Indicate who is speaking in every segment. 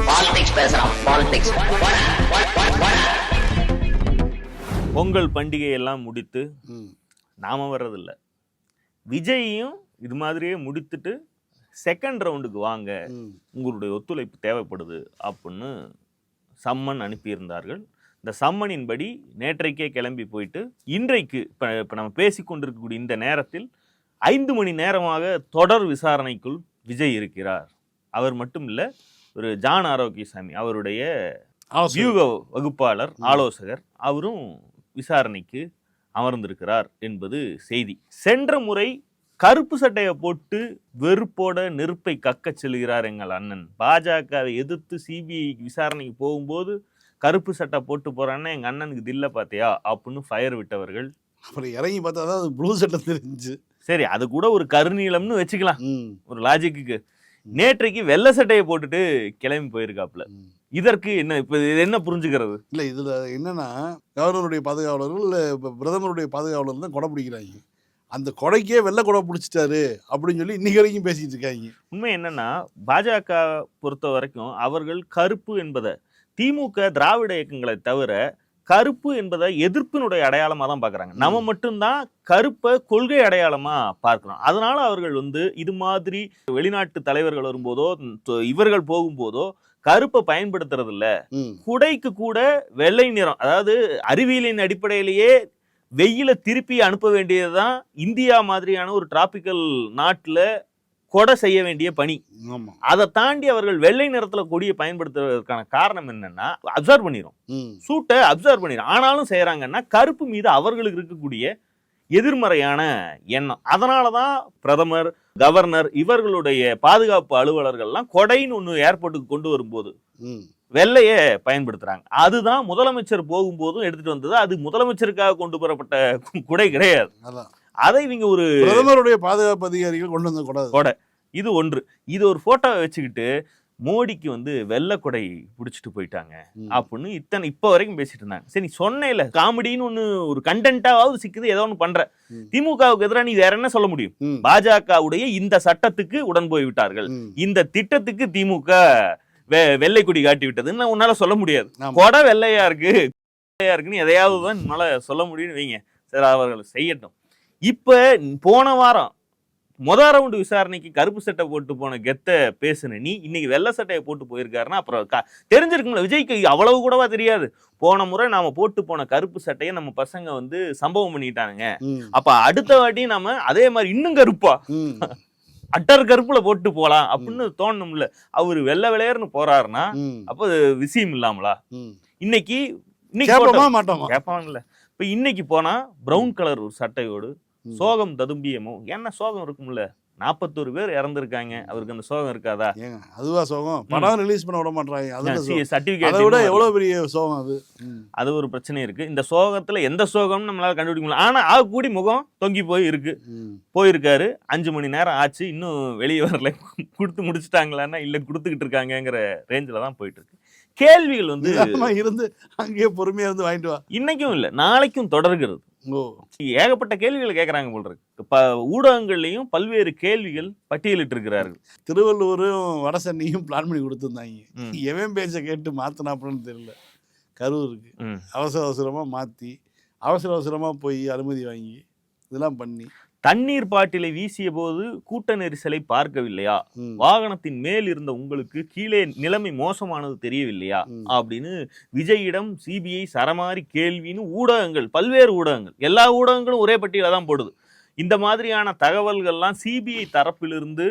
Speaker 1: Politics பேசுறான். Politics.
Speaker 2: Pongal பண்டிகை எல்லாம் முடித்து நாம வர்றதில்ல, விஜயையும் இது மாதிரியே முடித்துட்டு செகண்ட் ரவுண்டுக்கு வாங்க, உங்களுடைய ஒத்துழைப்பு தேவைப்படுது அப்படின்னு சம்மன் அனுப்பியிருந்தார்கள். இந்த சம்மனின்படி நேற்றைக்கே கிளம்பி போயிட்டு இன்றைக்கு இப்போ நம்ம பேசிக்கொண்டிருக்கக்கூடிய இந்த நேரத்தில் 5 மணி நேரமாக தொடர் விசாரணைக்குள் விஜய் இருக்கிறார். அவர் மட்டும் இல்லை, ஒரு ஜான் ஆரோக்கியசாமி அவருடைய வியூக வகுப்பாளர் ஆலோசகர், அவரும் விசாரணைக்கு அமர்ந்திருக்கிறார் என்பது செய்தி. சென்ற முறை கருப்பு சட்டையை போட்டு வெறுப்போட நெருப்பை கக்க செல்கிறார் எங்கள் அண்ணன். பாஜகவை எதிர்த்து சிபிஐ விசாரணைக்கு போகும்போது கருப்பு சட்டை போட்டு போறான்னா எங்க அண்ணனுக்கு தில்ல பாத்தியா அப்படின்னு ஃபயர் விட்டவர்கள்.
Speaker 3: அப்புறம் இறங்கி பார்த்தா தான் அது ப்ளூ சட்டை தெரிஞ்சு. சரி,
Speaker 2: அது கூட ஒரு கருநீளம்னு வச்சுக்கலாம் ஒரு லாஜிக்கு. நேற்றைக்கு வெள்ளை சட்டையை போட்டுட்டு கிளம்பி போயிருக்காப்புல. இதற்கு என்ன இப்ப என்ன புரிஞ்சுக்கிறது?
Speaker 3: இல்ல இதுல என்னன்னா, கவர்னருடைய பாதுகாவலர்கள் இல்ல பிரதமருடைய பாதுகாவலர் தான் கொடை பிடிக்கிறாங்க. அந்த கொடைக்கே வெள்ளை கொடை பிடிச்சிட்டாரு அப்படின்னு சொல்லி இன்னைக்கு வரைக்கும் பேசிட்டு இருக்காங்க.
Speaker 2: உண்மை என்னன்னா, பாஜக பொறுத்த வரைக்கும் அவர்கள் கருப்பு என்பதை, திமுக திராவிட இயக்கங்களை தவிர கருப்பு என்பதை எதிர்ப்பினுடைய அடையாளமா தான் பாக்குறாங்க. நம்ம மட்டும்தான் கருப்பை கொள்கை அடையாளமா பார்க்கிறோம். அதனால அவர்கள் இது மாதிரி வெளிநாட்டு தலைவர்கள் வரும்போதோ இவர்கள் போகும்போதோ கருப்பை பயன்படுத்துறது இல்ல. குடைக்கு கூட வெள்ளை நிறம், அதாவது அறிவியலின் அடிப்படையிலேயே வெயில திருப்பி அனுப்ப வேண்டியதுதான் இந்தியா மாதிரியான ஒரு டிராபிக்கல் நாட்டுல கொடை செய்ய வேண்டிய பணி. அதை தாண்டி அவர்கள் வெள்ளை நிறத்துல கொடியை பயன்படுத்துவதற்கான காரணம் என்னன்னா, அப்சர்வ் பண்ணிடும், சூட்டை அப்சர்வ் பண்ணிடும். ஆனாலும் செய்யறாங்கன்னா கருப்பு மீது அவர்களுக்கு இருக்கக்கூடிய எதிர்மறையான எண்ணம். அதனாலதான் பிரதமர், கவர்னர் இவர்களுடைய பாதுகாப்பு அலுவலர்கள்லாம் கொடைன்னு ஒண்ணு ஏர்போர்ட்டுக்கு கொண்டு வரும்போது வெள்ளைய பயன்படுத்துறாங்க. அதுதான் முதலமைச்சர் போகும்போதும் எடுத்துட்டு வந்தது. அது முதலமைச்சருக்காக கொண்டு வரப்பட்ட குடை கிடையாது. அதை இவங்க ஒரு
Speaker 3: பிரதமருடைய பாதுகாப்பு அதிகாரிகள் கொண்டு வந்த கொடை.
Speaker 2: இது ஒன்று. இது ஒரு போட்டோவை வச்சுக்கிட்டு மோடிக்கு வெள்ளை கொடை பிடிச்சிட்டு போயிட்டாங்க அப்படின்னு இப்ப வரைக்கும் பேசிட்டு இருந்தாங்க. சரி, நீ சொன்னேல காமெடின்னு ஒண்ணு ஒரு கண்டென்ட்டாவது சிக்குது, ஏதோ ஒண்ணு பண்ற. திமுகவுக்கு எதிராக நீ வேற என்ன சொல்ல முடியும்? பாஜகவுடைய இந்த சட்டத்துக்கு உடன் போய் விட்டார்கள், இந்த திட்டத்துக்கு திமுக வெள்ளை கொடி காட்டி விட்டதுன்னு உன்னால சொல்ல முடியாது. கொடை வெள்ளையா இருக்குன்னு எதையாவது தான் உன்னால சொல்ல முடியும்னு வைங்க. சரி, அவர்கள் செய்யட்டும். இப்ப போன வாரம் முதல் ரவுண்டு விசாரணைக்கு கருப்பு சட்டை போட்டு போன கெத்த பேசுன நீ இன்னைக்கு வெள்ளை சட்டையை போட்டு போயிருக்காருன்னா அப்புறம் தெரிஞ்சிருக்கும்ல. விஜய்க்கு அவ்வளவு கூடவா தெரியாது? போன முறை நாம போட்டு போன கருப்பு சட்டையை நம்ம பசங்க சம்பவம் பண்ணிட்டானுங்க, அப்ப அடுத்த வாட்டி நாம அதே மாதிரி இன்னும் கருப்பா அட்டர் கருப்புல போட்டு போலாம் அப்படின்னு தோணும்ல. அவரு வெள்ளை விளையர்னு போறாருன்னா அப்ப விஷயம் இல்லாமலா? இன்னைக்கு கேட்பாங்கல்ல. இப்ப இன்னைக்கு போனா பிரவுன் கலர் ஒரு சட்டையோடு சோகம் ததும்பியமோ, என்ன சோகம் இருக்கும்ல? 41 பேர் இறந்திருக்காங்க, அவருக்கு அந்த சோகம் இருக்காதா?
Speaker 3: அதுவா சோகம்? படம் ரிலீஸ் பண்ண விட மாட்டாங்க,
Speaker 2: சர்டிபிகேட்
Speaker 3: எவ்வளவு பெரிய சோகம்
Speaker 2: அது ஒரு பிரச்சனை இருக்கு. இந்த சோகத்துல எந்த சோகம்னு நம்மளால கண்டுபிடிக்க முடியல. ஆனா கூடி முகம் தொங்கி போயிருக்காரு. 5 மணி நேரம் ஆச்சு, இன்னும் வெளியே வரல. கொடுத்து முடிச்சுட்டாங்களான்னா இல்ல கொடுத்துக்கிட்டு இருக்காங்கிற ரேஞ்சில தான் போயிட்டு இருக்கு. கேள்விகள்
Speaker 3: இருந்து அங்கேயே பொறுமையா இருந்து வாங்கிட்டு வா.
Speaker 2: இன்னைக்கும் இல்ல, நாளைக்கும் தொடர்கிறது. ஏகப்பட்ட கேள்விகள் கேட்கறாங்க போல இருக்கு. ஊடகங்கள்லயும் பல்வேறு கேள்விகள் பட்டியலிட்டு இருக்கிறார்கள்.
Speaker 3: திருவள்ளூரும் வடசென்னையும் பிளான் பண்ணி கொடுத்துருந்தாங்க. எவன் பேச்ச கேட்டு மாத்தினாப்புலன்னு தெரியல. கரூருக்கு அவசரமா மாத்தி அவசரமா போய் அனுமதி வாங்கி இதெல்லாம் பண்ணி
Speaker 2: தண்ணீர் பாட்டிலை வீசிய போது கூட்ட நெரிசலை பார்க்கவில்லையா? வாகனத்தின் மேல் இருந்த உங்களுக்கு கீழே நிலைமை மோசமானது தெரியவில்லையா அப்படின்னு விஜயிடம் சிபிஐ சரமாரி கேள்வின்னு ஊடகங்கள், பல்வேறு ஊடகங்கள், எல்லா ஊடகங்களும் ஒரே பட்டியல தான் போடுது. இந்த மாதிரியான தகவல்கள்லாம் சிபிஐ தரப்பிலிருந்து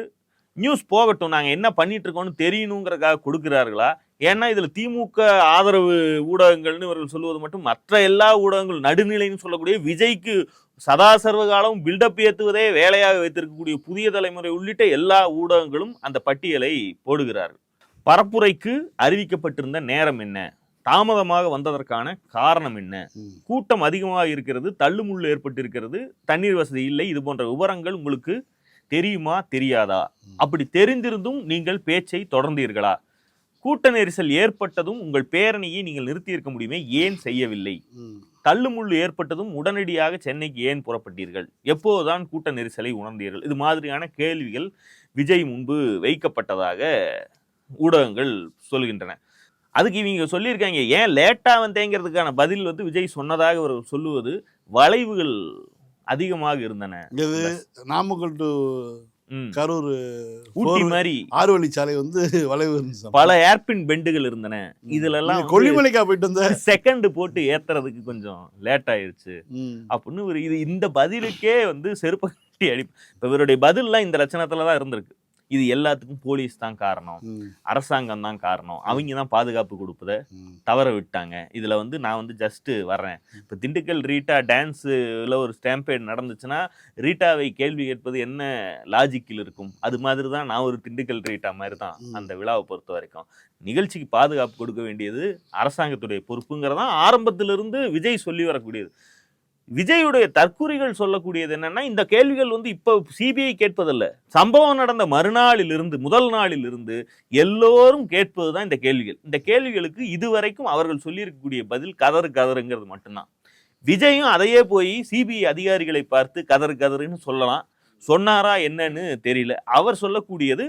Speaker 2: நியூஸ் போகட்டும், நாங்கள் என்ன பண்ணிட்டு இருக்கோம்னு தெரியணுங்கிறதுக்காக கொடுக்கிறார்களா? ஏன்னா இதுல திமுக ஆதரவு ஊடகங்கள்னு இவர்கள் சொல்லுவது மட்டும் மற்ற எல்லா ஊடகங்களும் நடுநிலைன்னு சொல்லக்கூடிய விஜய்க்கு சதா சர்வகாலம் பில்டப் ஏற்றுவதே வேலையாக வைத்திருக்கக்கூடிய புதிய தலைமுறை உள்ளிட்ட எல்லா ஊடகங்களும் அந்த பட்டியலை போடுகிறார்கள். பரப்புரைக்கு அறிவிக்கப்பட்டிருந்த நேரம் என்ன? தாமதமாக வந்ததற்கான காரணம் என்ன? கூட்டம் அதிகமாக இருக்கிறது, தள்ளுமுள்ளு ஏற்பட்டிருக்கிறது, தண்ணீர் வசதி இல்லை, இது போன்ற விவரங்கள் உங்களுக்கு தெரியுமா தெரியாதா? அப்படி தெரிந்திருந்தும் நீங்கள் பேச்சை தொடர்ந்தீர்களா? கூட்ட நெரிசல் ஏற்பட்டதும் உங்கள் பேரணியை நீங்கள் நிறுத்தி இருக்க முடியுமே, ஏன் செய்யவில்லை? தள்ளுமுள்ளு ஏற்பட்டதும் உடனடியாக சென்னைக்கு ஏன் புறப்பட்டீர்கள்? எப்போதுதான் கூட்ட நெரிசலை உணர்ந்தீர்கள்? இது மாதிரியான கேள்விகள் விஜய் முன்பு வைக்கப்பட்டதாக ஊடகங்கள் சொல்கின்றன. அதுக்கு இவங்க சொல்லியிருக்காங்க, ஏன் லேட்டா வந்தேங்கிறதுக்கான பதில் வந்து விஜய் சொன்னதாக அவர் சொல்லுவது வளைவுகள் அதிகமாக இருந்தன.
Speaker 3: இது நாமக்கல் டு கரூர்
Speaker 2: ஊட்டி மாதிரி
Speaker 3: 6 வழிச்சாலை வந்து வளைவு இருந்துச்சு.
Speaker 2: பல ஏர்பின் பெண்டுகள் இருந்தன. இதுல எல்லாம்
Speaker 3: கொல்லிமலைக்கா போயிட்டு வந்த
Speaker 2: செகண்ட் போட்டு ஏத்துறதுக்கு கொஞ்சம் லேட் ஆயிருச்சு அப்படின்னு ஒரு இந்த பதிலுக்கே வந்து செருப்பு கட்டி அடி. இப்ப இவருடைய பதில்லாம் இந்த லட்சணத்துலதான் இருந்திருக்கு. இது எல்லாத்துக்கும் போலீஸ் தான் காரணம், அரசாங்கம் தான் காரணம், அவங்க தான் பாதுகாப்பு கொடுப்பதை தவற விட்டாங்க. இதுல வந்து நான் வந்து ஜஸ்ட் வர்றேன். இப்ப திண்டுக்கல் ரீட்டா டான்ஸ்ல ஒரு ஸ்டாம்பேட் நடந்துச்சுன்னா ரீட்டாவை கேள்வி கேட்பது என்ன லாஜிக்கில் இருக்கும்? அது மாதிரி தான் நான் ஒரு திண்டுக்கல் ரீட்டா மாதிரி தான் அந்த விழாவை பொறுத்த வரைக்கும். நிகழ்ச்சிக்கு பாதுகாப்பு கொடுக்க வேண்டியது அரசாங்கத்துடைய பொறுப்புங்கிறதான் ஆரம்பத்திலிருந்து விஜய் சொல்லி வரக்கூடியது. விஜயுடைய தற்குறிகள் சொல்லக்கூடியது என்னன்னா, இந்த கேள்விகள் வந்து இப்ப சிபிஐ கேட்பதல்ல, சம்பவம் நடந்த மறுநாளிலிருந்து முதல் நாளிலிருந்து எல்லோரும் கேட்பதுதான் இந்த கேள்விகள். இந்த கேள்விகளுக்கு இதுவரைக்கும் அவர்கள் சொல்லியிருக்கக்கூடிய பதில் கதறுங்கிறது மட்டும்தான். விஜயும் அதையே போய் சிபிஐ அதிகாரிகளை பார்த்து கதறுன்னு சொல்லலாம். சொன்னாரா என்னன்னு தெரியல. அவர் சொல்லக்கூடியது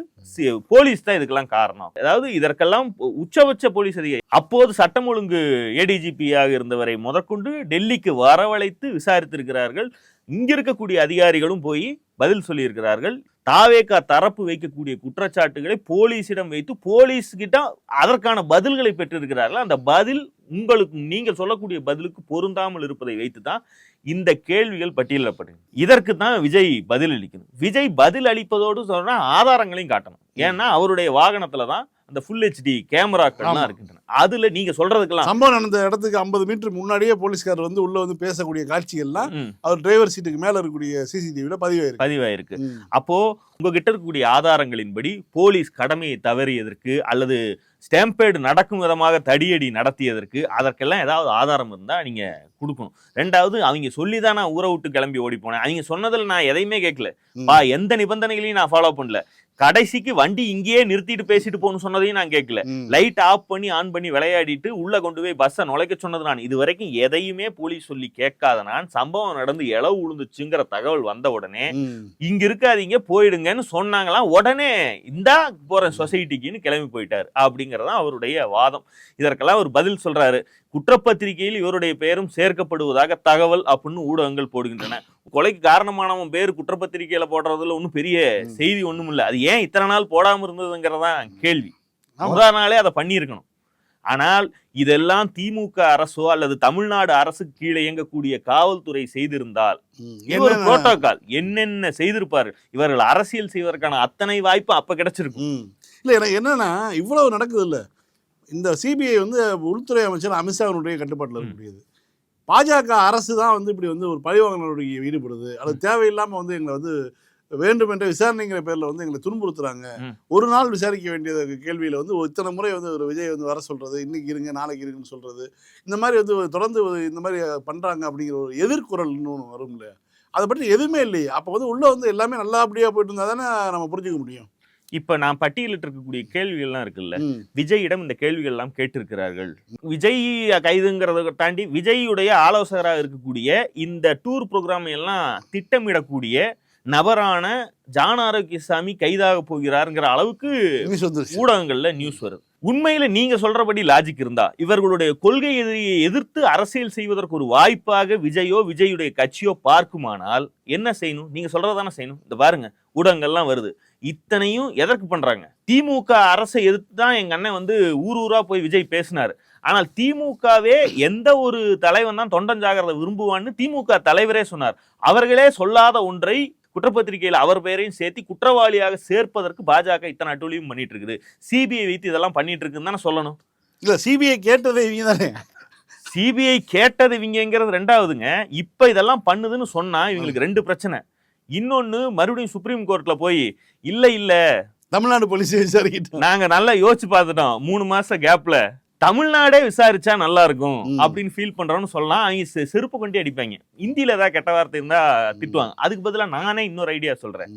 Speaker 2: போலீஸ் தான் இதுக்கெல்லாம் காரணம். அதாவது இதற்கெல்லாம் உச்சபட்ச போலீஸ் அதிகாரி அப்போது சட்டம் ஒழுங்கு ஏடிஜிபியாக இருந்தவரை முதற்கொண்டு டெல்லிக்கு வரவழைத்து விசாரித்திருக்கிறார்கள். இங்க இருக்கக்கூடிய அதிகாரிகளும் போய் பதில் சொல்லியிருக்கிறார்கள். தாவேகா தரப்பு வைக்கக்கூடிய குற்றச்சாட்டுகளை போலீசிடம் வைத்து போலீஸ் கிட்ட அதற்கான பதில்களை பெற்றிருக்கிறார்கள். அந்த பதில் உங்களுக்கு நீங்கள் சொல்லக்கூடிய பதிலுக்கு பொருந்தாமல் இருப்பதை வைத்து தான் இந்த கேள்விகள் பட்டியலிடப்பட்டது. இதற்கு தான் விஜய் பதில் அளிக்கணும். விஜய் பதில் அளிப்பதோடு சொன்னா ஆதாரங்களையும் காட்டணும். ஏன்னா அவருடைய வாகனத்துல தான் அந்த ஃபுல் HD கேமராக்கள்லாம் இருக்கின்றன. அதுல நீங்க சொல்றதுக்கெல்லாம்
Speaker 3: சம்பவம் நடந்த இடத்துக்கு 50 மீட்டர் முன்னாடியே போலீஸ்காரர் வந்து உள்ள வந்து பேசக்கூடிய காட்சிகள்லாம் அவர் டிரைவர் சீட்டுக்கு மேல இருக்கக்கூடிய சிசிடிவில பதிவாயிருக்கு.
Speaker 2: அப்போ உங்ககிட்ட இருக்கக்கூடிய ஆதாரங்களின்படி போலீஸ் கடமையை தவறியதற்கு அல்லது ஸ்டாம்பேடு நடக்கும் விதமாக தடியடி நடத்தியதற்கு அதற்கெல்லாம் ஏதாவது ஆதாரம் இருந்தா நீங்க கொடுக்கணும். ரெண்டாவது, அவங்க சொல்லிதான் நான் ஊரை விட்டு கிளம்பி ஓடி போனேன். அவங்க சொன்னதுல நான் எதையுமே கேட்கல, எந்த நிபந்தனைகளையும் நான் ஃபாலோ பண்ணல. கடைசிக்கு வண்டி இங்கேயே நிறுத்திட்டு பேசிட்டு போகணும்னு சொன்னதையும் நான் கேட்கல. லைட் ஆஃப் பண்ணி ஆன் பண்ணி விளையாடிட்டு உள்ள கொண்டு போய் பஸ்ஸை நுழைக்க சொன்னது நான். இது வரைக்கும் எதையுமே போலீஸ் சொல்லி கேட்காத நான் சம்பவம் நடந்து இளவு விழுந்துச்சுங்கிற தகவல் வந்த உடனே இங்க இருக்காதீங்க போயிடுங்கன்னு சொன்னாங்களாம். உடனே இந்தா போற சொசைட்டிக்குன்னு கிளம்பி போயிட்டாரு அப்படிங்கறதான் அவருடைய வாதம். இதற்கெல்லாம் ஒரு பதில் சொல்றாரு. குற்றப்பத்திரிகையில் இவருடைய பெயரும் சேர்க்கப்படுவதாக தகவல் அப்படின்னு ஊடகங்கள் போடுகின்றன. கொலைக்கு காரணமானவன் பேர் குற்றப்பத்திரிகையில போடுறதுல ஒன்றும் பெரிய செய்தி ஒண்ணும் இல்லை. அது ஏன் இத்தனை நாள் போடாம இருந்ததுங்கிறதான் கேள்வி. முதல் நாளே அதை பண்ணியிருக்கணும். ஆனால் இதெல்லாம் திமுக அரசோ அல்லது தமிழ்நாடு அரசுக்கு கீழே இயங்கக்கூடிய காவல்துறை செய்திருந்தால் ஒரு புரோட்டோகால் என்னென்ன செய்திருப்பார்கள். இவர்கள் அரசியல் செய்வதற்கான அத்தனை வாய்ப்பு அப்ப கிடைச்சிருக்கும்.
Speaker 3: இல்ல எனக்கு என்னன்னா இவ்வளவு நடக்குது இல்ல, இந்த சிபிஐ வந்து உள்துறை அமைச்சர் அமித்ஷாவினுடைய கட்டுப்பாட்டில் இருக்கக்கூடியது. பாஜக அரசு தான் வந்து இப்படி வந்து ஒரு பழிவாங்கலுடைய ஈடுபடுது. அது தேவையில்லாமல் வந்து எங்களை வந்து வேண்டும் என்ற விசாரணைங்கிற பேரில் வந்து எங்களை துன்புறுத்துறாங்க. ஒரு நாள் விசாரிக்க வேண்டிய கேள்வியில் வந்து இத்தனை முறை வந்து ஒரு விஜய் வந்து வர சொல்கிறது, இன்னைக்கு இருங்க நாளைக்கு இருங்கன்னு சொல்கிறது, இந்த மாதிரி வந்து தொடர்ந்து இந்த மாதிரி பண்ணுறாங்க அப்படிங்கிற ஒரு எதிர்குரல் இன்னொன்று வரும் இல்லையா? அதை பற்றி எதுவுமே இல்லையே. அப்போ வந்து உள்ளே வந்து எல்லாமே நல்லா அப்படியே போயிட்டு இருந்தால் தானே நம்ம புரிஞ்சுக்க முடியும்.
Speaker 2: இப்ப நான் பட்டியலிட்டு இருக்கக்கூடிய கேள்விகள்லாம் இருக்குல்ல, விஜயிடம் இந்த கேள்விகள் எல்லாம் கேட்டிருக்கிறார்கள். விஜய் கைதுங்கிறத தாண்டி விஜயுடைய ஆலோசகராக இருக்கக்கூடிய இந்த டூர் ப்ரோக்ராம் எல்லாம் திட்டமிடக்கூடிய நபரான ஜான் ஆரோக்கியசாமி கைதாக போகிறாருங்கிற அளவுக்கு ஊடகங்கள்ல நியூஸ் வருது. உண்மையில நீங்க சொல்றபடி லாஜிக் இருந்தா இவர்களுடைய கொள்கை எதிரியை எதிர்த்து அரசியல் செய்வதற்கு ஒரு வாய்ப்பாக விஜயுடைய கட்சியோ பார்க்குமானால் என்ன செய்யணும்? நீங்க சொல்றதானே செய்யணும். இந்த பாருங்க, ஊடகங்கள்லாம் வருது. இத்தனையும் எதற்கு பண்றாங்க? திமுக அரசை எதிர்த்து தான் எங்க அண்ணன் வந்து ஊரா போய் விஜய் பேசினாரு. ஆனால் திமுகவே எந்த ஒரு தலைவன் தான் தொண்டஞ்சாகிறத விரும்புவான்னு திமுக தலைவரே சொன்னார். அவர்களே சொல்லாத ஒன்றை குற்றப்பத்திரிகையில் அவர் பெயரையும் சேர்த்து குற்றவாளியாக சேர்ப்பதற்கு பாஜக இத்தனை அட்டூழியம் பண்ணிட்டு இருக்குது. சிபிஐ வைத்து இதெல்லாம் பண்ணிட்டு இருக்குன்னு தானே சொல்லணும்.
Speaker 3: இல்ல, சிபிஐ கேட்டதே இவங்க தானே.
Speaker 2: சிபிஐ கேட்டது இவங்கிறது ரெண்டாவதுங்க. இப்ப இதெல்லாம் பண்ணுதுன்னு சொன்னா இவங்களுக்கு ரெண்டு பிரச்சனை. இன்னொன்னு, மறுபடியும் சுப்ரீம் கோர்ட்ல போய் இல்ல
Speaker 3: தமிழ்நாடு போலீஸ் விசாரிக்கிட்டு
Speaker 2: நாங்க நல்லா யோசிச்சு பார்த்துட்டோம், 3 மாசம் கேப்ல தமிழ்நாடே விசாரிச்சா நல்லா இருக்கும் அப்படின்னு ஃபீல் பண்றோம்னு சொல்லலாம். அவங்க செருப்பு கொண்டே அடிப்பாங்க. இந்தியில ஏதாவது கெட்ட வார்த்தை இருந்தா திட்டுவாங்க. அதுக்கு பதிலா நானே இன்னொரு ஐடியா சொல்றேன்.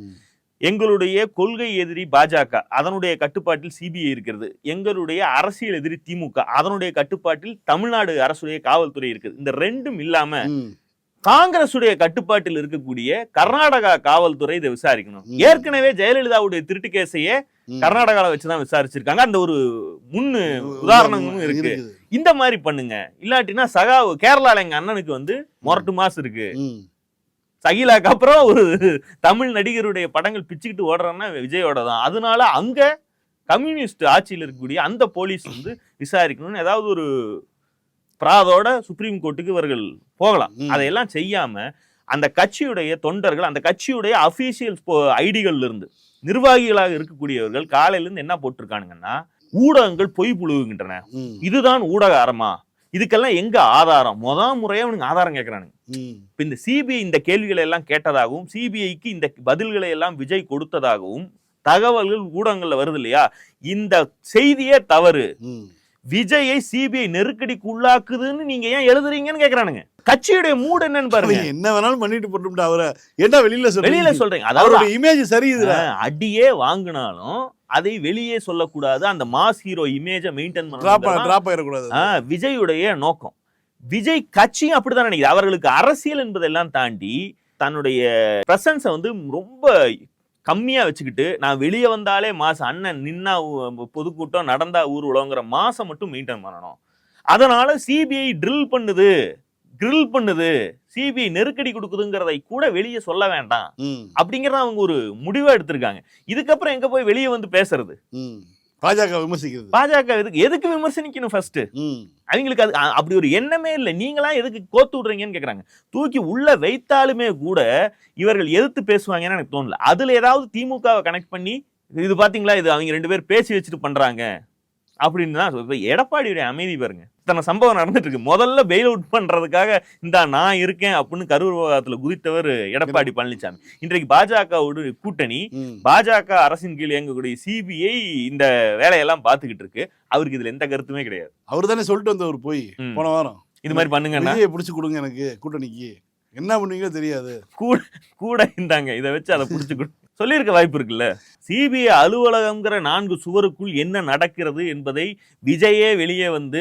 Speaker 2: எங்களுடைய கொள்கை எதிரி பாஜக, அதனுடைய கட்டுப்பாட்டில் சிபிஐ இருக்கிறது. எங்களுடைய அரசியல் எதிரி திமுக, அதனுடைய கட்டுப்பாட்டில் தமிழ்நாடு அரசுடைய காவல்துறை இருக்குது. இந்த ரெண்டும் இல்லாம காங்கிரசுடைய கட்டுப்பாட்டில் இருக்கக்கூடிய கர்நாடகா காவல்துறை இதை விசாரிக்கணும். ஏற்கனவே ஜெயலலிதாவுடைய திருட்டு கேஸையே கர்நாடகால வச்சுதான் விசாரிச்சிருக்காங்க. அந்த ஒரு உதாரணமும் இருக்கு. இந்த மாதிரி பண்ணுங்க. இல்லாட்டினா கேரளால எங்க அண்ணனுக்கு வந்து மொரட்டு மாசு இருக்கு. சகிலாக்கு அப்புறம் ஒரு தமிழ் நடிகருடைய படங்கள் பிச்சுக்கிட்டு ஓடுறன்னா விஜயோட தான். அதனால அங்க கம்யூனிஸ்ட் ஆட்சியில் இருக்கக்கூடிய அந்த போலீஸ் வந்து விசாரிக்கணும்னு ஏதாவது ஒரு பிராதோட சுப்ரீம் கோர்ட்டுக்கு இவர்கள் போகலாம். அதையெல்லாம் செய்யாம அந்த கட்சியுடைய தொண்டர்கள், அந்த கட்சியுடைய அபிஷியல் ஐடிகள்ல இருந்து நிர்வாகிகளாக இருக்கக்கூடியவர்கள் காலையில இருந்து என்ன போட்டிருக்கானுங்கன்னா, ஊடகங்கள் பொய் புழுவுகின்றன, இதுதான் ஊடக அறமா, இதுக்கெல்லாம் எங்க ஆதாரம்? முறையா அவனுக்கு ஆதாரம் கேட்கிறானுங்க. இப்ப இந்த சிபிஐ இந்த கேள்விகளை எல்லாம் கேட்டதாகவும் சிபிஐக்கு இந்த பதில்களை எல்லாம் விஜய் கொடுத்ததாகவும் தகவல்கள் ஊடகங்கள்ல வருது இல்லையா? இந்த செய்தியே தவறு. விஜயை சிபிஐ நெருக்கடிக்கு உள்ளாக்குதுன்னு நீங்க ஏன் எழுதுறீங்கன்னு கேக்குறானுங்க. கட்சியுடைய மூட் என்னன்னு பாருங்க.
Speaker 3: என்ன வேணாலும் பண்ணிட்டு போட்டு அவரை என்ன வெளியில
Speaker 2: சொல்றீங்க. அதாவது
Speaker 3: இமேஜ் சரியுது.
Speaker 2: அடியே வாங்கினாலும் அதை வெளியே சொல்லக்கூடாது. அந்த மாஸ் ஹீரோ இமேஜை மெயின்டைன் பண்ண விஜயுடைய நோக்கம். விஜய் கட்சியும் அப்படிதான் நினைக்குது. அவர்களுக்கு அரசியல் என்பதெல்லாம் தாண்டி தன்னுடைய பிரசன்ஸை வந்து ரொம்ப கம்மியா வச்சுக்கிட்டு, நான் வெளியே வந்தாலே மாசம், அண்ணன் நின்னா பொதுக்கூட்டம், நடந்தா ஊர்வலங்கிற மாசம் மட்டும் மெயின்டைன் பண்ணணும். அதனால சிபிஐ கிரில் பண்ணுது, சிபிஐ நெருக்கடி கொடுக்குதுங்கிறதை கூட வெளியே சொல்ல வேண்டாம் அப்படிங்கறத அவங்க ஒரு முடிவா எடுத்திருக்காங்க. இதுக்கப்புறம் எங்க போய் வெளியே வந்து பேசுறது?
Speaker 3: பாஜக விமர்சிக்கிறது.
Speaker 2: பாஜக எதுக்கு விமர்சனிக்கணும்? ஃபர்ஸ்ட் அவங்களுக்கு அது அப்படி ஒரு எண்ணமே இல்லை. நீங்களா எதுக்கு கோத்து விடுறீங்கன்னு கேக்குறாங்க. தூக்கி உள்ள வைத்தாலுமே கூட இவர்கள் எதிர்த்து பேசுவாங்கன்னு எனக்கு தோணல. அதுல ஏதாவது திமுகவை கனெக்ட் பண்ணி இது பாத்தீங்களா, இது அவங்க 2 பேர் பேசி வச்சுட்டு பண்றாங்க அப்படின்னு தான். எடப்பாடியுடைய அமைதி பாருங்க. இத்தனை சம்பவம் நடந்துட்டு இருக்கு. முதல்ல பெயில் அவுட் பண்றதுக்காக நான் இருக்கேன் அப்படின்னு கரூர் விவகாரத்துல குதித்தவர் எடப்பாடி பழனிசாமி. இன்றைக்கு பாஜகவோட கூட்டணி, பாஜக அரசின் கீழ் இயங்கக்கூடிய சிபிஐ இந்த வேலையெல்லாம் பாத்துக்கிட்டு இருக்கு. அவருக்கு இதுல எந்த கருத்துமே கிடையாது.
Speaker 3: அவரு தானே சொல்லிட்டு வந்தவர் போய் போன வாரம்,
Speaker 2: இது மாதிரி பண்ணுங்கன்னா
Speaker 3: பிடிச்சு கொடுங்க, எனக்கு கூட்டணிக்கு என்ன பண்ணுவீங்களோ தெரியாது,
Speaker 2: கூட இருந்தாங்க, இதை வச்சு அதை பிடிச்சு கொடு சொல்லியிருக்க வாய்ப்பு இருக்குல்ல. சிபிஐ அலுவலகம்ங்கிற 4 சுவருக்குள் என்ன நடக்கிறது என்பதை விஜயே வெளியே வந்து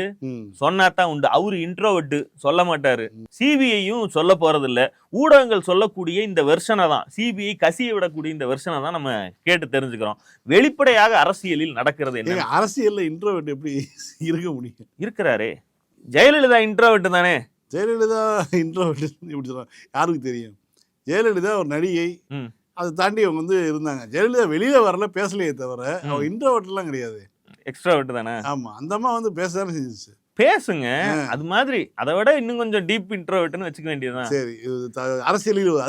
Speaker 2: சொன்னாதான் உண்டு. அவரு இன்ட்ரோவர்ட், சொல்ல மாட்டாரு. சிபிஐயும் சொல்ல போறது இல்ல. ஊடகங்கள் சொல்லக்கூடிய இந்த வெர்ஷனை தான், சிபிஐ கசிய விடக்கூடிய இந்த வெர்ஷனை தான் நம்ம கேட்டு தெரிஞ்சுக்கிறோம். வெளிப்படையாக அரசியலில் நடக்கிறது என்ன?
Speaker 3: அரசியல்ல இன்ட்ரோவர்ட் எப்படி இருக்க முடியும்?
Speaker 2: இருக்கிறாரே. ஜெயலலிதா இன்ட்ரோவர்ட் தானே.
Speaker 3: ஜெயலலிதா இன்ட்ரோவர்ட் எப்படி சொல்றாங்க யாருக்கு தெரியும்? ஜெயலலிதா ஒரு நடிகை, அதை தாண்டி அவங்க வந்து இருந்தாங்க. ஜெயலலிதா வெளியில வரல, பேசலையே தவிர அவங்க இன்ட்ரோவர்ட்லாம் கிடையாது,
Speaker 2: எக்ஸ்ட்ராவர்ட் தானே.
Speaker 3: ஆமா, அந்த அம்மா வந்து பேசதானே செஞ்சிச்சு.
Speaker 2: பேசுங்க, அது மாதிரி. அதை விட இன்னும் கொஞ்சம் டீப் இன்ட்ரோவர்ட்னு வச்சுக்க வேண்டியதுதான்.
Speaker 3: சரி, அரசியலில் ஒரு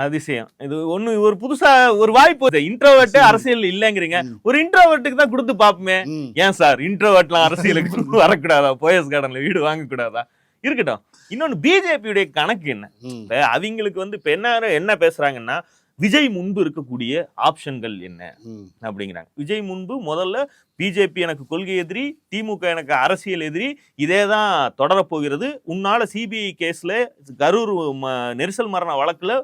Speaker 3: அதிசயம்
Speaker 2: இது ஒண்ணு, ஒரு புதுசா ஒரு வாய்ப்பு. இன்ட்ரோவர்ட் அரசியல் இல்லங்கிறீங்க, ஒரு இன்ட்ரோவர்ட்டுக்கு தான் கொடுத்து பாப்போமே. ஏன் சார் இன்ட்ரோவர்ட்லாம் அரசியலுக்கு வரக்கூடாதா? போயஸ் கார்டன்ல வீடு வாங்க கூடாதா? இருக்கட்டும். இன்னொன்னு, பிஜேபியுடைய கணக்கு என்ன? அவங்களுக்கு வந்து இப்ப என்ன பேசுறாங்கன்னா, விஜய் முன்பு இருக்கக்கூடிய ஆப்ஷன்கள் என்ன அப்படிங்கிறாங்க. விஜய் முன்பு முதல்ல பிஜேபி எனக்கு கொள்கை எதிரி, திமுக எனக்கு அரசியல் எதிரி, இதேதான் தொடரப்போகிறது. உன்னால சிபிஐ கேஸ்ல கரூர் நெரிசல் மரண வழக்குல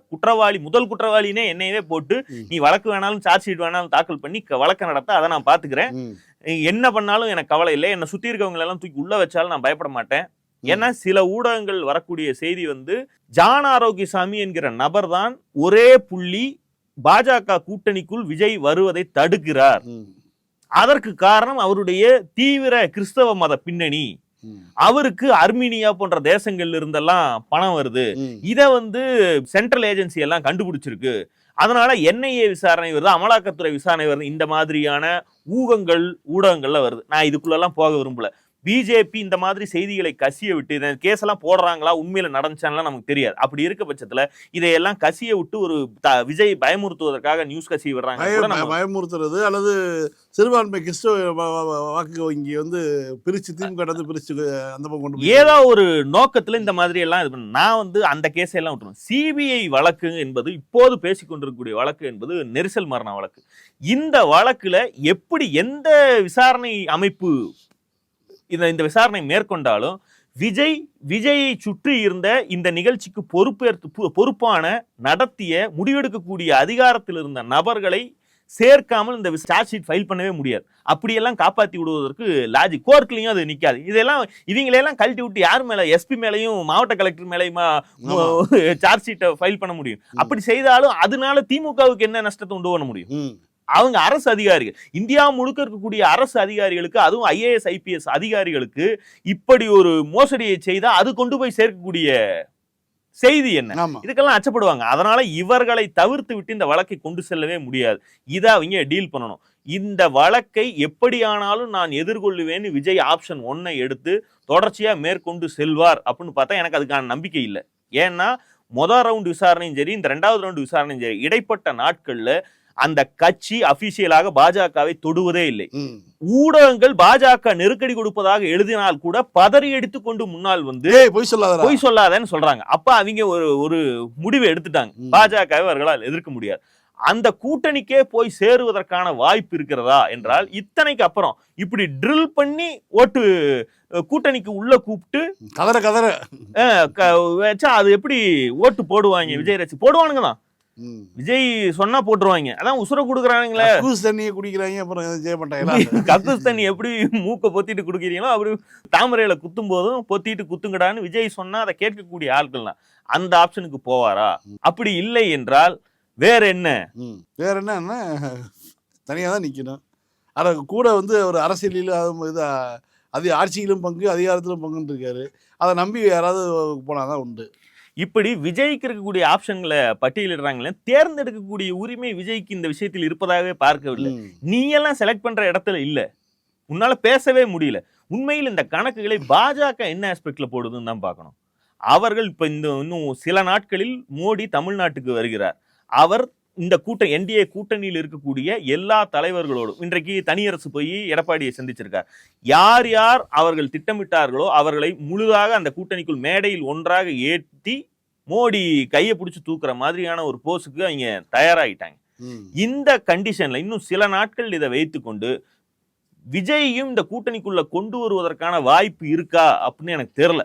Speaker 2: முதல் குற்றவாளினே என்னையவே போட்டு நீ வழக்கு வேணாலும் சார்ஜ் ஷீட் வேணாலும் தாக்கல் பண்ணி வழக்கு நடத்த, அதை நான் பாத்துக்கிறேன். என்ன பண்ணாலும் எனக்கு கவலை இல்லை. என்னை சுத்தி இருக்கவங்க எல்லாம் தூக்கி உள்ள வச்சாலும் நான் பயப்பட மாட்டேன். ஏன்னா சில ஊடகங்கள் வரக்கூடிய செய்தி வந்து, ஜான் ஆரோக்கியசாமி என்கிற நபர் தான் ஒரே புள்ளி பாஜக கூட்டணிக்குள் விஜய் வருவதை தடுக்கிறார். அதற்கு காரணம் அவருடைய தீவிர கிறிஸ்தவ மத பின்னணி. அவருக்கு அர்மீனியா போன்ற தேசங்கள்ல இருந்தெல்லாம் பணம் வருது. இத வந்து சென்ட்ரல் ஏஜென்சி எல்லாம் கண்டுபிடிச்சிருக்கு. அதனால என்ஐஏ விசாரணை வருது, அமலாக்கத்துறை விசாரணை வருது. இந்த மாதிரியான ஊகங்கள் ஊடகங்கள்ல வருது. நான் இதுக்குள்ள எல்லாம் போக விரும்பல. பிஜேபி இந்த மாதிரி செய்திகளை கசிய விட்டு, இந்த கேஸ் எல்லாம் போடுறாங்களா, உண்மையில நடந்துச்சான்லாம் நமக்கு தெரியாது. அப்படி இருக்க பட்சத்துல இதையெல்லாம் கசிய விட்டு ஒரு விஜய் பயமுறுத்துவதற்காக நியூஸ் கசிய விடுறாங்க.
Speaker 3: பயமுறுத்துறது அல்லது சிறுபான்மை கிறிஸ்தவ வாக்கு வங்கி வந்து பிரிச்சு திமுக பிரிச்சு அந்த பக்கம் கொண்டு
Speaker 2: ஏதோ ஒரு நோக்கத்துல இந்த மாதிரி எல்லாம் இது பண்ண. நான் வந்து அந்த கேஸை எல்லாம் விட்டுருவேன். சிபிஐ வழக்கு என்பது, இப்போது பேசிக்கொண்டிருக்கக்கூடிய வழக்கு என்பது நெரிசல் மரண வழக்கு. இந்த வழக்குல எப்படி எந்த விசாரணை அமைப்பு இந்த விசாரணை மேற்கொண்டாலும் விஜயை சுற்றி இருந்த இந்த நிகழ்ச்சிக்கு பொறுப்பான நடத்திய முடிவெடுக்கக்கூடிய அதிகாரத்தில் இருந்த நபர்களை சேர்க்காமல் இந்த சார்ஜ் ஷீட் ஃபைல் பண்ணவே முடியாது. அப்படியெல்லாம் காப்பாற்றி விடுவதற்கு லாஜிக் கோர்ட்லையும் அது நிற்காது. இதெல்லாம் இவங்களெல்லாம் கழட்டி விட்டு யார் மேல, எஸ்பி மேலையும் மாவட்ட கலெக்டர் மேலையுமா சார்ஜ் ஷீட்டை ஃபைல் பண்ண முடியும்? அப்படி செய்தாலும் அதனால திமுகவுக்கு என்ன நஷ்டத்தை உண்டு பண்ண முடியும்? அவங்க அரசு அதிகாரிகள், இந்தியா முழுக்க இருக்கக்கூடிய அரசு அதிகாரிகளுக்கு, அதுவும் IAS IPS அதிகாரிகளுக்கு இப்படி ஒரு மோசடியை செய்தா அது கொண்டு போய் சேர்க்கக்கூடிய செய்தி என்ன? இதுக்கெல்லாம் அச்சப்படுவாங்க. அதனால இவர்களை தவிர்த்து விட்டு இந்த வழக்கை கொண்டு செல்லவே முடியாது. இதை அவங்க டீல் பண்ணணும். இந்த வழக்கை எப்படியானாலும் நான் எதிர்கொள்ளுவேன்னு விஜய் ஆப்ஷன் 1 எடுத்து தொடர்ச்சியா மேற்கொண்டு செல்வார் அப்படின்னு பார்த்தா எனக்கு அதுக்கான நம்பிக்கை இல்லை. ஏன்னா முதல் ரவுண்ட் விசாரணையும் சரி, இந்த 2வது ரவுண்ட் விசாரணையும் சரி, இடைப்பட்ட நாட்கள்ல அந்த கட்சி அபிஷியலாக பாஜகவை தொடுவதே இல்லை. ஊடகங்கள் பாஜக நெருக்கடி கொடுப்பதாக எழுதினால் கூட பதறி எடுத்து கொண்டு முன்னால் வந்து பொய் சொல்லாதன்னு சொல்றாங்க. அப்ப அவங்க ஒரு முடிவை எடுத்துட்டாங்க. பாஜகவை அவர்களால் எதிர்க்க முடியாது. அந்த கூட்டணிக்கே போய் சேருவதற்கான வாய்ப்பு இருக்கிறதா என்றால், இத்தனைக்கு அப்புறம் இப்படி ட்ரில் பண்ணி ஓட்டு கூட்டணிக்கு உள்ள கூப்பிட்டு வச்சா அது எப்படி ஓட்டு போடுவாங்க? விஜய் ரசி போடுவானுங்க தான். விஜய் சொன்னா போட்டுருவாங்க. அதான் உசுர குடுக்குறானுங்களே,
Speaker 3: கக்கூஸ் தண்ணியை குடிக்கிறாங்க. அப்புறம் செய்ய மாட்டாங்க.
Speaker 2: கக்கூஸ் தண்ணி எப்படி மூக்க பொத்திட்டு குடுக்கிறீங்களோ அப்படி தாமரையில குத்தும் போதும் பொத்திட்டு குத்துங்கடான்னு விஜய் சொன்னா அதை கேட்கக்கூடிய ஆட்கள் தான். அந்த ஆப்ஷனுக்கு போவாரா? அப்படி இல்லை என்றால் வேற என்ன?
Speaker 3: தனியாக தான் நிற்கணும். அதை கூட வந்து ஒரு அரசியலிலும் அது ஆட்சியிலும் பங்கு, அதிகாரத்திலும் பங்குன்னு இருக்காரு. அதை நம்பி யாராவது போனாதான் உண்டு.
Speaker 2: இப்படி விஜய்க்கு இருக்கக்கூடிய ஆப்ஷன்களை பட்டியலிடுறாங்களே, தேர்ந்தெடுக்கக்கூடிய உரிமை விஜய்க்கு இந்த விஷயத்தில் இருப்பதாகவே பார்க்கவில்லை. நீ எல்லாம் செலக்ட் பண்ற இடத்துல இல்ல, உன்னால பேசவே முடியல. உண்மையில் இந்த கணக்குகளை பாஜக என்ன ஆஸ்பெக்ட்ல போடுதுன்னு தான் பார்க்கணும். அவர்கள் இப்ப இன்னும் சில நாட்களில் மோடி தமிழ்நாட்டுக்கு வருகிறார். அவர் இந்த NDA கூட்டணியில் இருக்கக்கூடிய எல்லா தலைவர்களோடும் இன்றைக்கு தனியரசு போய் எடப்பாடியை சந்திச்சிருக்கார். யார் யார் அவர்கள் திட்டமிட்டார்களோ அவர்களை முழுதாக அந்த கூட்டணிக்குள் மேடையில் ஒன்றாக ஏற்றி மோடி கையை பிடிச்சி தூக்குற மாதிரியான ஒரு போஸுக்கு அவங்க தயாராகிட்டாங்க. இந்த கண்டிஷன்ல இன்னும் சில நாட்கள் இதை வைத்துக்கொண்டு விஜயையும் இந்த கூட்டணிக்குள்ள கொண்டு வருவதற்கான வாய்ப்பு இருக்கா அப்படின்னு எனக்கு தெரியல.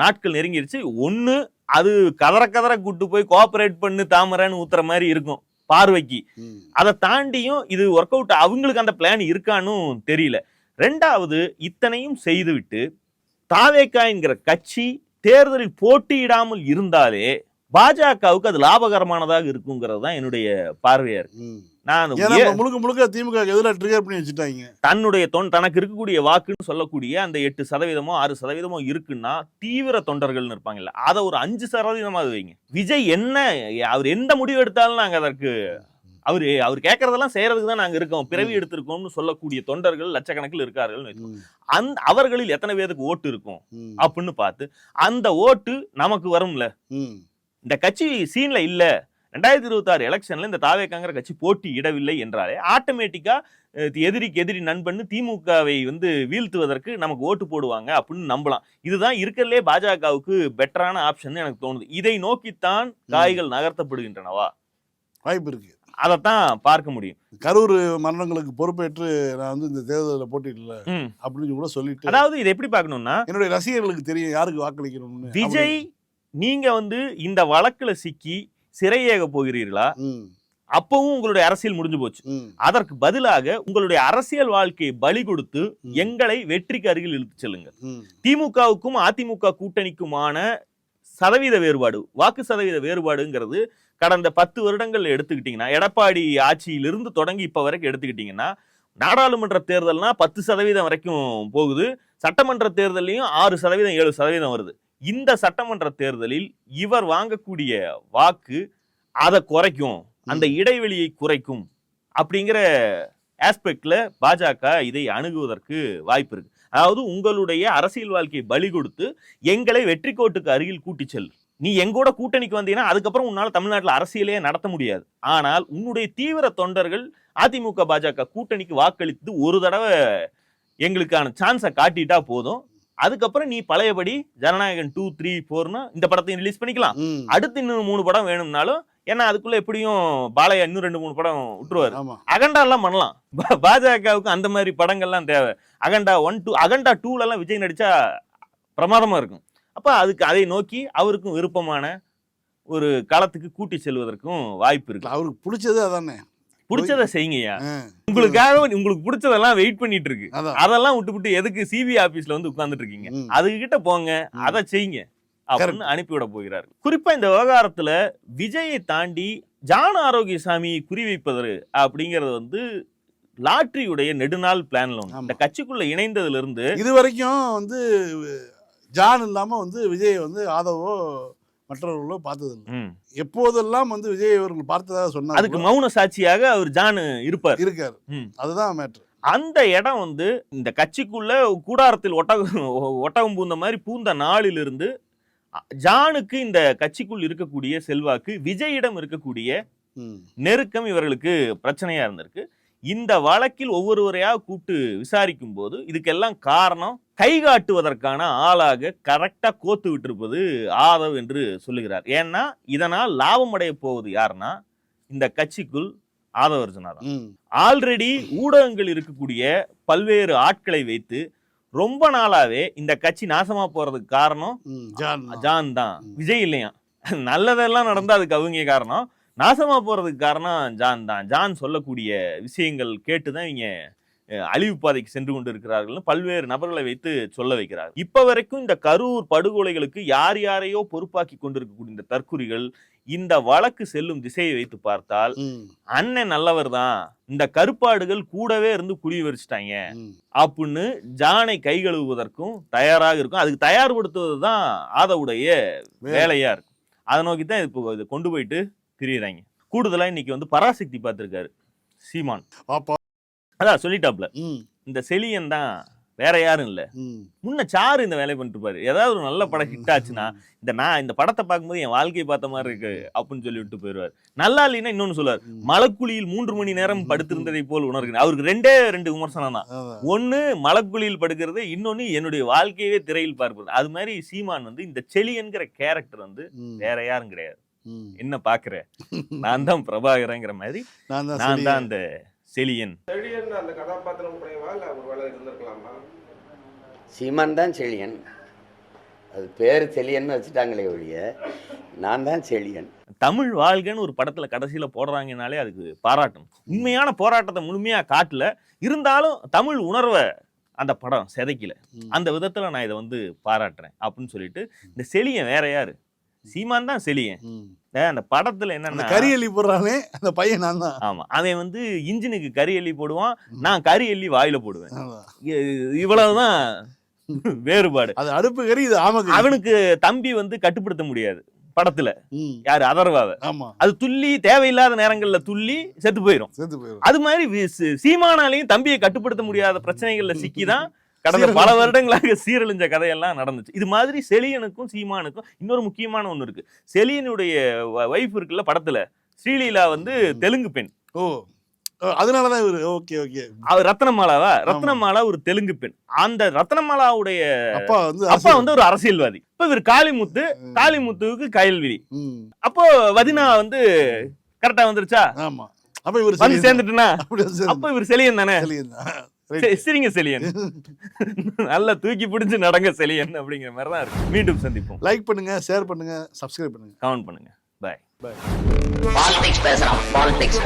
Speaker 2: நாட்கள் நெருங்கிருச்சு. ஒண்ணு அது கதற கூட்டு போய் கோஆபரேட் பண்ணு தாமரைன்னு ஊத்துற மாதிரி இருக்கும் பார்வைக்கு. அதை தாண்டியும் இது ஒர்க் அவுட் அவங்களுக்கு அந்த பிளான் இருக்கான்னு தெரியல. 2வது, இத்தனையும் செய்துவிட்டு தாவேகா என்கிற கட்சி தேர்தலில் போட்டியிடாமல் இருந்தாலே பாஜகவுக்கு அது லாபகரமானதாக இருக்குங்கிறது தான் என்னுடைய பார்வையா இருக்கு.
Speaker 3: முழுக்க திமுக எதிராக ட்ரிகர் பண்ணி வச்சுட்டாங்க.
Speaker 2: தன்னுடைய தனக்கு இருக்கக்கூடிய வாக்குன்னு சொல்லக்கூடிய அந்த 8% 6% இருக்குன்னா தீவிர தொண்டர்கள்னு இருப்பாங்கல்ல, அதை ஒரு 5% வைங்க. விஜய் என்ன அவர் எந்த முடிவு எடுத்தாலும் நாங்க அதற்கு அவர் கேட்கறதெல்லாம் செய்யறதுக்கு தான் நாங்க இருக்கோம், பிறவி எடுத்திருக்கோம்னு சொல்லக்கூடிய தொண்டர்கள் லட்சக்கணக்கில் இருக்கார்கள். அவர்களில் எத்தனை பேருக்கு ஓட்டு இருக்கும் அப்படின்னு பார்த்து அந்த ஓட்டு நமக்கு வரும்ல. இந்த கட்சி சீன்ல இல்ல, 2026 எலெக்ஷன்ல இந்த தாவேகாங்கிற கட்சி போட்டி இடவில்லை என்றாலே ஆட்டோமேட்டிக்கா எதிரிக்கு எதிரி நண்பன் திமுகவை வந்து வீழ்த்துவதற்கு நமக்கு ஓட்டு போடுவாங்க அப்படின்னு நம்பலாம். இதுதான் இருக்கிறதுலே பாஜகவுக்கு பெட்டரான ஆப்ஷன் எனக்கு தோணுது. இதை நோக்கித்தான் காய்கள் நகர்த்தப்படுகின்றனவா?
Speaker 3: வாய்ப்பு இருக்கு.
Speaker 2: அதைத்தான் பார்க்க முடியும்.
Speaker 3: கரூர் மரணங்களுக்கு பொறுப்பேற்று நான் வந்து இந்த தேர்தலில் போட்டியிடல அப்படின்னு கூட சொல்லிட்டு,
Speaker 2: அதாவது இதை எப்படி பார்க்கணும்னா,
Speaker 3: என்னுடைய ரசிகர்களுக்கு தெரியும் யாருக்கு வாக்களிக்கணும்னு.
Speaker 2: விஜய் நீங்க வந்து இந்த வழக்குல சிக்கி சிறையேக போகிறீர்களா? அப்பவும் உங்களுடைய அரசியல் முடிஞ்சு போச்சு. அதற்கு பதிலாக உங்களுடைய அரசியல் வாழ்க்கையை பலி கொடுத்து எங்களை வெற்றிக்கு அருகில் இழுத்து செல்லுங்க. திமுகவுக்கும் அதிமுக கூட்டணிக்குமான சதவீத வேறுபாடு, வாக்கு சதவீத வேறுபாடுங்கிறது கடந்த 10 வருடங்கள் எடுத்துக்கிட்டீங்கன்னா, எடப்பாடி ஆட்சியிலிருந்து தொடங்கி இப்ப வரைக்கும் எடுத்துக்கிட்டீங்கன்னா, நாடாளுமன்ற தேர்தல்னா 10% வரைக்கும் போகுது. சட்டமன்ற தேர்தலையும் 6% 7% வருது. இந்த சட்டமன்ற தேர்தலில் இவர் வாங்கக்கூடிய வாக்கு அதை குறைக்கும், அந்த இடைவெளியை குறைக்கும் அப்படிங்கிற ஆஸ்பெக்ட்ல பாஜக இதை அணுகுவதற்கு வாய்ப்பு இருக்கு. அதாவது உங்களுடைய அரசியல் வாழ்க்கையை பலி கொடுத்து எங்களை வெற்றி கோட்டுக்கு அருகில் கூட்டி செல். நீ எங்கூட கூட்டணிக்கு வந்தீங்கன்னா அதுக்கப்புறம் உன்னால தமிழ்நாட்டில் அரசியலே நடத்த முடியாது. ஆனால் உன்னுடைய தீவிர தொண்டர்கள் அதிமுக பாஜக கூட்டணிக்கு வாக்களித்து ஒரு தடவை எங்களுக்கான சான்ஸை காட்டிட்டா போதும். அதுக்கப்புறம் நீ பழையபடி ஜனநாயகன் 2, 3, 4ன்னு இந்த படத்தையும் ரிலீஸ் பண்ணிக்கலாம். அடுத்து இன்னும் 3 படம் வேணும்னாலும், ஏன்னா அதுக்குள்ள எப்படியும் பாலையா இன்னும் 2-3 படம் விட்டுருவாரு. அகண்டா எல்லாம் பண்ணலாம். பாஜகவுக்கு அந்த மாதிரி படங்கள்லாம் தேவை. அகண்டா 1, 2, அகண்டா 2ல எல்லாம் விஜய் நடிச்சா பிரமாதமா இருக்கும். அப்ப அதுக்கு அதை நோக்கி அவருக்கும் விருப்பமான ஒரு களத்துக்கு கூட்டி செல்வதற்கும் வாய்ப்பு இருக்கு.
Speaker 3: அவருக்கு பிடிச்சது அதானே,
Speaker 2: பிடிச்சதை செய்யுங்கய்யா. உங்களுக்காக உங்களுக்கு பிடிச்சதெல்லாம் வெயிட் பண்ணிட்டு இருக்கு. அதெல்லாம் விட்டு எதுக்கு சிபிஐ ஆபீஸ்ல வந்து உட்கார்ந்துட்டு இருக்கீங்க? அதுகிட்ட போங்க, அதை செய்யுங்க அப்படின்னு அனுப்பிவிட போகிறார். குறிப்பா இந்த விவகாரத்துல விஜயை தாண்டி ஜான் ஆரோக்கியசாமியை குறிவைப்பது அப்படிங்கிறது வந்து லாட்டரியுடைய நெடுநாள் பிளான்ல ஒன்று. இந்த கட்சிக்குள்ள இணைந்ததுல இருந்து
Speaker 3: இது வரைக்கும் வந்து ஜான் இல்லாம வந்து விஜய் வந்து ஆதவோ மற்றவர்களோ பார்த்ததில்லை. எப்போதெல்லாம் வந்து விஜய் அவர்கள் பார்த்ததாக சொன்னாங்க,
Speaker 2: அதுக்கு மௌன சாட்சியாக அவர் ஜான் இருக்கார்.
Speaker 3: அதுதான் மேட்ரு.
Speaker 2: அந்த இடம் வந்து இந்த கட்சிக்குள்ள கூடாரத்தில் ஒட்டகம் பூந்த மாதிரி பூந்த நாளிலிருந்து ஜானுக்கு இந்த கட்சிக்குள் இருக்கக்கூடிய செல்வாக்கு, விஜயிடம் இருக்கக்கூடிய நெருக்கம் இவர்களுக்கு பிரச்சனையா இருந்திருக்கு. இந்த வழக்கில் ஒவ்வொருவரையா கூப்பிட்டு விசாரிக்கும் போது இதுக்கெல்லாம் காரணம் கை காட்டுவதற்கான ஆளாக கரெக்டா கோத்து விட்டிருப்பது ஆதவ் என்று சொல்லுகிறார். ஏன்னா இதனால் லாபம் அடைய போவது யாருன்னா இந்த கட்சிக்குள் ஆதவ அர்ஜுனா தான். ஆல்ரெடி ஊடகங்கள் இருக்கக்கூடிய பல்வேறு ஆட்களை வைத்து ரொம்ப நாளாவே இந்த கட்சி நாசமா போறதுக்கு காரணம் ஜான் தான், விஜய் இல்லையா. நல்லதெல்லாம் நடந்தா அதுக்கு அவங்க காரணம், நாசமா போறதுக்கு காரணம் ஜான் தான். ஜான் சொல்லக்கூடிய விஷயங்கள் கேட்டுதான் இவங்க அழிவு பாதைக்கு சென்று கொண்டு இருக்கிறார்கள் பல்வேறு நபர்களை வைத்து சொல்ல வைக்கிறார். இப்ப வரைக்கும் இந்த கரூர் படுகொலைகளுக்கு யார் யாரையோ பொறுப்பாக்கி கொண்டிருக்கக்கூடிய இந்த தற்குறிகள் இந்த வழக்கு செல்லும் திசையை வைத்து பார்த்தால் அண்ணன் நல்லவர் தான், இந்த கருப்பாடுகள் கூடவே இருந்து குடி வரிச்சிட்டாங்க அப்படின்னு ஜானை கை கழுவுவதற்கும் தயாராக இருக்கும். அதுக்கு தயார்படுத்துவதுதான் ஆதவுடைய வேலையா இருக்கும். அதை நோக்கித்தான் இப்போ இதை கொண்டு போயிட்டு திரியுறாங்க. கூடுதலா இன்னைக்கு வந்து பராசக்தி பார்த்திருக்காரு சீமான். அதான் சொல்லிட்டாப்ல, இந்த செலியன் தான், வேற யாரும் இல்ல. முன்ன சாரு இந்த வேலையை பண்ணிட்டு இருப்பாரு. ஏதாவது ஒரு நல்ல படம் ஹிட் ஆச்சுன்னா இந்த படத்தை பார்க்கும்போது என் வாழ்க்கையை பார்த்த மாதிரி இருக்கு அப்படின்னு சொல்லி விட்டு போயிடுவார். நல்லா இல்லைன்னா இன்னொன்னு சொல்லுவார், மலக்குழியில் 3 மணி நேரம் படுத்திருந்ததை போல் உணர்கிறேன். அவருக்கு 2 விமர்சனம் தான். ஒண்ணு மலக்குழியில் படுக்கிறது, இன்னொன்னு என்னுடைய வாழ்க்கையவே திரையில் பார்க்கிறது. அது மாதிரி சீமான் வந்து இந்த செலியன்கிற கேரக்டர் வந்து வேற யாரும் கிடையாது. என்ன பாக்குற, நான் தான் பிரபாகரங்கிற மாதிரி நான் தான் அந்த செலியன்.
Speaker 4: அந்த கதாபாத்திரம் குறைவா இல்ல ஒருவேளை இருந்திருக்கலாமா?
Speaker 1: சீமான் தான் செழியன், அது பேர் செழியன் வச்சுட்டாங்களே ஒழிய நான் தான் செழியன்.
Speaker 2: தமிழ் வாழ்கன்னு ஒரு படத்துல கடைசியில போடுறாங்கனாலே அதுக்கு பாராட்டும். உண்மையான போராட்டத்தை முழுமையா காட்டல, இருந்தாலும் தமிழ் உணர்வை அந்த படம் சிதைக்கல. அந்த விதத்துல நான் இதை வந்து பாராட்டுறேன் அப்படின்னு சொல்லிட்டு, இந்த செலியன் வேற யாரு, சீமான் தான் செலியன். அந்த படத்துல என்னன்னா
Speaker 3: கறி எல்லி போடுறானே அந்த பையன் நான் தான்.
Speaker 2: ஆமா, அவன் வந்து இன்ஜினுக்கு கறி எல்லி போடுவான், நான் கறி எல்லி வாயில போடுவேன். இவ்வளவுதான் வேறுபாடு. அது அடுப்பு கறி, இது ஆமக்கு. அவனுக்கு தம்பி வந்து கட்டுப்படுத்த முடியாது படத்துல, யாரு அதர்வாவை. அது துள்ளி தேவையில்லாத நேரங்கள்ல துள்ளி செத்து போயிரும். அது மாதிரி சீமானாலையும் தம்பியை கட்டுப்படுத்த முடியாத பிரச்சனைகள்ல சிக்கிதான் கடந்த பல வருடங்களாக சீரழிஞ்ச கதையெல்லாம் நடந்துச்சு. இது மாதிரி செலியனுக்கும் சீமானுக்கும் இன்னொரு முக்கியமான ஒண்ணு இருக்கு. செலியனுடைய வைஃப் இருக்குல்ல படத்துல, ஸ்ரீலீலா வந்து தெலுங்கு பெண்.
Speaker 3: அதனாலதான் இவரு ஓகே ஓகே
Speaker 2: அவர் ரத்னமாலா ஒரு தெலுங்கு பெண். அந்த ரத்னமாலாவுடைய அப்பா வந்து ஒரு அரசியல்வாதி. இப்ப இவர் காளிமுத்துவுக்கு கயல்விழி. அப்போ வதினா வந்து கரெக்டா வந்துருச்சா,
Speaker 3: அப்ப இவர்
Speaker 2: வந்து சேர்ந்துட்டுனா அப்ப இவர் செலியன் தானே. சரிங்க செலியன், நல்லா தூக்கி பிடிச்சு நடங்க செலியன் அப்படிங்கிற மாதிரி தான் இருக்கு. மீண்டும் சந்திப்போம்.
Speaker 3: லைக் பண்ணுங்க, ஷேர் பண்ணுங்க, சப்ஸ்கிரைப் பண்ணுங்க,
Speaker 2: கமெண்ட் பண்ணுங்க. பாய்.
Speaker 1: பாலிடிக்ஸ் பேசுறோம், பாலிடிக்ஸ்.